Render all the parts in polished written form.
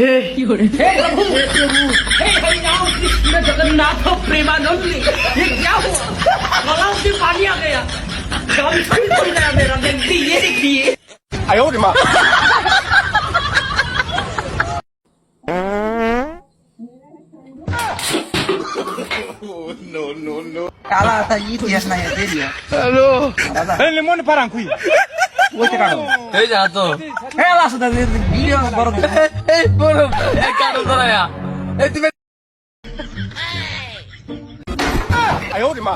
हे प्रभु, हे हरिनाम कृष्ण जगन्नाथ प्रेमानंद, ये क्या हुआ? गलाव से पानी आ गया, दम छूट हो गया मेरा। देखिए, ये देखिए। 哎呦我的妈！ কালা তা ইতিহাস নাই এরিয়া হ্যালো দাদা এই লেমন পারাং কুই ওতে কাটো এই যা তো হে লাসু দা ভিডিও বড় এই বড় এই কাটো তোরা এই তুমি 哎呦我的妈！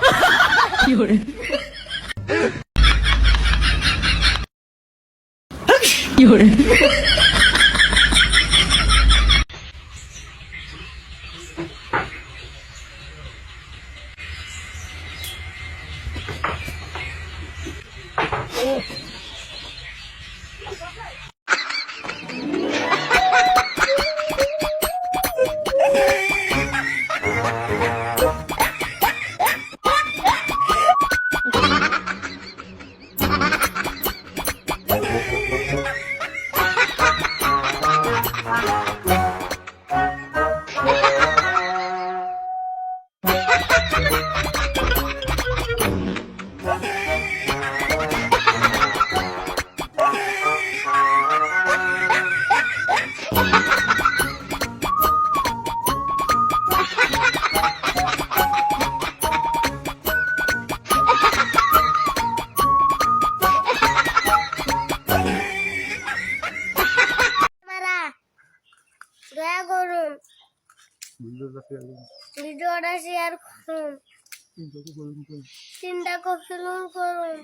দয়া করুন ভিডিওটা শেয়ার করুন, চিন্তা করুন।